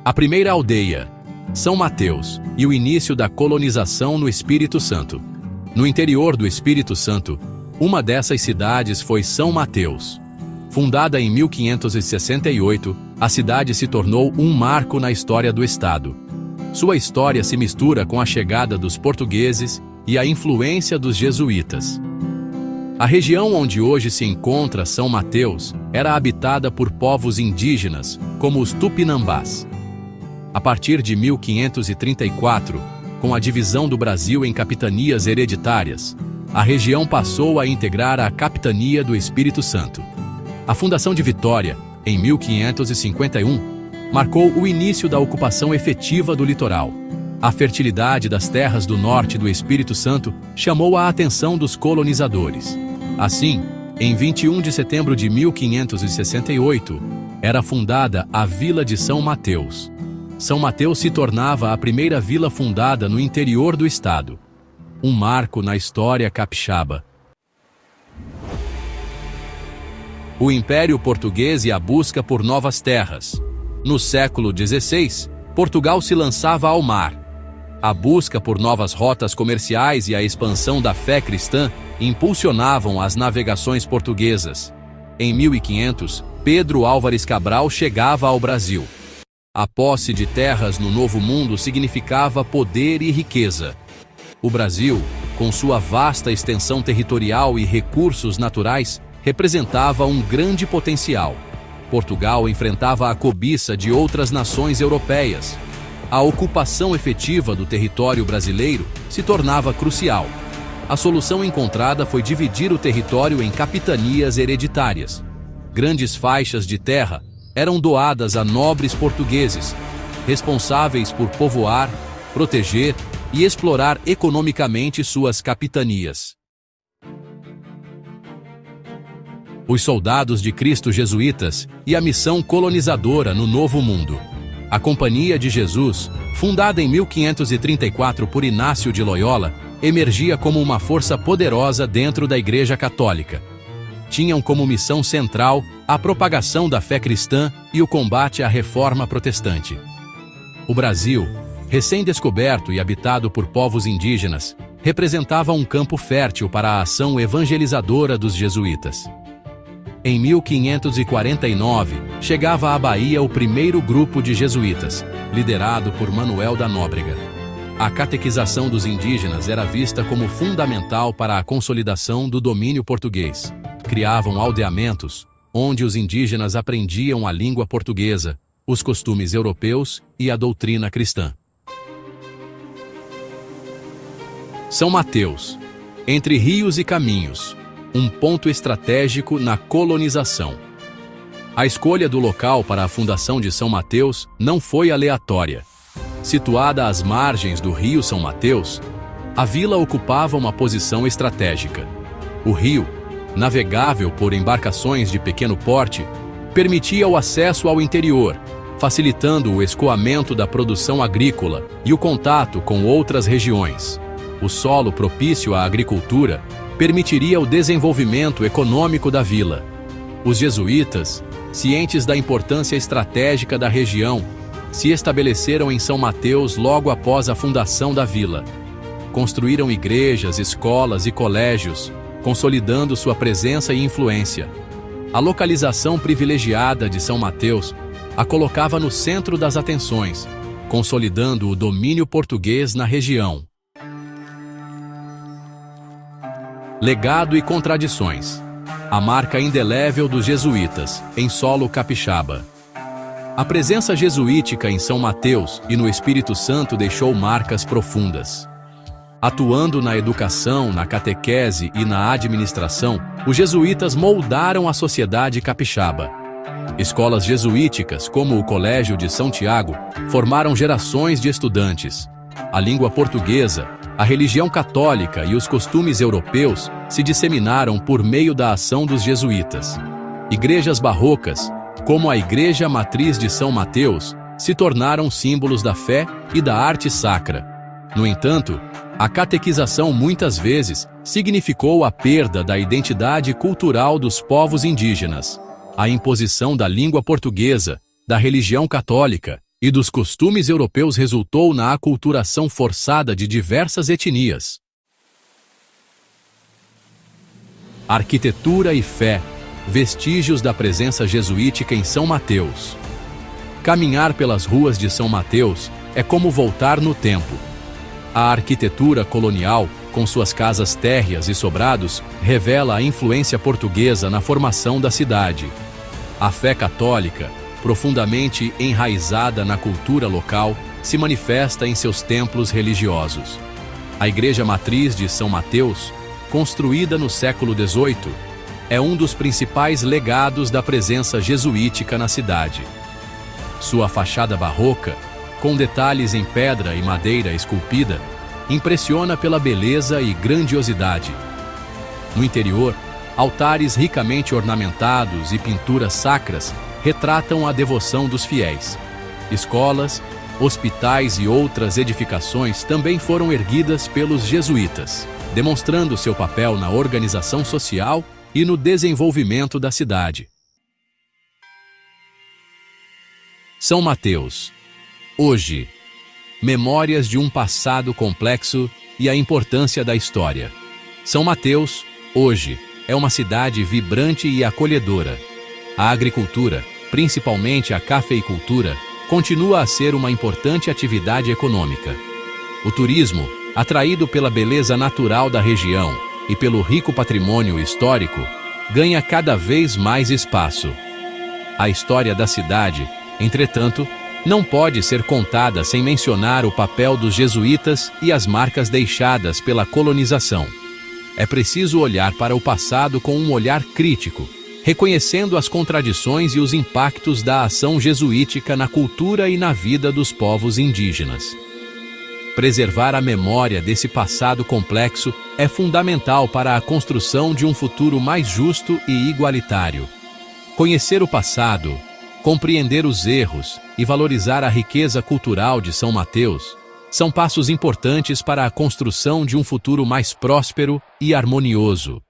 A primeira aldeia, São Mateus, e o início da colonização no Espírito Santo. No interior do Espírito Santo, uma dessas cidades foi São Mateus. Fundada em 1568, a cidade se tornou um marco na história do estado. Sua história se mistura com a chegada dos portugueses e a influência dos jesuítas. A região onde hoje se encontra São Mateus era habitada por povos indígenas, como os Tupinambás. A partir de 1534, com a divisão do Brasil em capitanias hereditárias, a região passou a integrar a capitania do Espírito Santo. A fundação de Vitória, em 1551, marcou o início da ocupação efetiva do litoral. A fertilidade das terras do norte do Espírito Santo chamou a atenção dos colonizadores. Assim, em 21 de setembro de 1568, era fundada a Vila de São Mateus. São Mateus se tornava a primeira vila fundada no interior do estado. Um marco na história capixaba. O Império Português e a busca por novas terras. No século XVI, Portugal se lançava ao mar. A busca por novas rotas comerciais e a expansão da fé cristã impulsionavam as navegações portuguesas. Em 1500, Pedro Álvares Cabral chegava ao Brasil. A posse de terras no Novo Mundo significava poder e riqueza. O Brasil, com sua vasta extensão territorial e recursos naturais, representava um grande potencial. Portugal enfrentava a cobiça de outras nações europeias. A ocupação efetiva do território brasileiro se tornava crucial. A solução encontrada foi dividir o território em capitanias hereditárias. Grandes faixas de terra eram doadas a nobres portugueses, responsáveis por povoar, proteger e explorar economicamente suas capitanias. Os soldados de Cristo jesuítas e a missão colonizadora no Novo Mundo. A Companhia de Jesus, fundada em 1534 por Inácio de Loyola, emergia como uma força poderosa dentro da Igreja Católica. Tinham como missão central a propagação da fé cristã e o combate à reforma protestante. O Brasil, recém-descoberto e habitado por povos indígenas, representava um campo fértil para a ação evangelizadora dos jesuítas. Em 1549, chegava à Bahia o primeiro grupo de jesuítas, liderado por Manuel da Nóbrega. A catequização dos indígenas era vista como fundamental para a consolidação do domínio português. Criavam aldeamentos, onde os indígenas aprendiam a língua portuguesa, os costumes europeus e a doutrina cristã. São Mateus, entre rios e caminhos, um ponto estratégico na colonização. A escolha do local para a fundação de São Mateus não foi aleatória. Situada às margens do rio São Mateus, a vila ocupava uma posição estratégica. O rio, navegável por embarcações de pequeno porte, permitia o acesso ao interior, facilitando o escoamento da produção agrícola e o contato com outras regiões. O solo propício à agricultura permitiria o desenvolvimento econômico da vila. Os jesuítas, cientes da importância estratégica da região, se estabeleceram em São Mateus logo após a fundação da vila. Construíram igrejas, escolas e colégios, consolidando sua presença e influência. A localização privilegiada de São Mateus a colocava no centro das atenções, consolidando o domínio português na região. Legado e contradições. A marca indelével dos jesuítas, em solo capixaba. A presença jesuítica em São Mateus e no Espírito Santo deixou marcas profundas. Atuando na educação, na catequese e na administração, os jesuítas moldaram a sociedade capixaba. Escolas jesuíticas, como o Colégio de São Tiago, formaram gerações de estudantes. A língua portuguesa, a religião católica e os costumes europeus se disseminaram por meio da ação dos jesuítas. Igrejas barrocas, como a Igreja Matriz de São Mateus, se tornaram símbolos da fé e da arte sacra. No entanto, a catequização muitas vezes significou a perda da identidade cultural dos povos indígenas, a imposição da língua portuguesa, da religião católica e dos costumes europeus resultou na aculturação forçada de diversas etnias. Arquitetura e fé, vestígios da presença jesuítica em São Mateus. Caminhar pelas ruas de São Mateus é como voltar no tempo. A arquitetura colonial, com suas casas térreas e sobrados, revela a influência portuguesa na formação da cidade. A fé católica, profundamente enraizada na cultura local, se manifesta em seus templos religiosos. A Igreja Matriz de São Mateus, construída no século XVIII, é um dos principais legados da presença jesuítica na cidade. Sua fachada barroca, com detalhes em pedra e madeira esculpida, impressiona pela beleza e grandiosidade. No interior, altares ricamente ornamentados e pinturas sacras retratam a devoção dos fiéis. Escolas, hospitais e outras edificações também foram erguidas pelos jesuítas, demonstrando seu papel na organização social e no desenvolvimento da cidade. São Mateus. Hoje, memórias de um passado complexo e a importância da história. São Mateus, hoje, é uma cidade vibrante e acolhedora. A agricultura, principalmente a cafeicultura, continua a ser uma importante atividade econômica. O turismo, atraído pela beleza natural da região e pelo rico patrimônio histórico, ganha cada vez mais espaço. A história da cidade, entretanto, não pode ser contada sem mencionar o papel dos jesuítas e as marcas deixadas pela colonização. É preciso olhar para o passado com um olhar crítico, reconhecendo as contradições e os impactos da ação jesuítica na cultura e na vida dos povos indígenas. Preservar a memória desse passado complexo é fundamental para a construção de um futuro mais justo e igualitário. Conhecer o passado, compreender os erros e valorizar a riqueza cultural de São Mateus são passos importantes para a construção de um futuro mais próspero e harmonioso.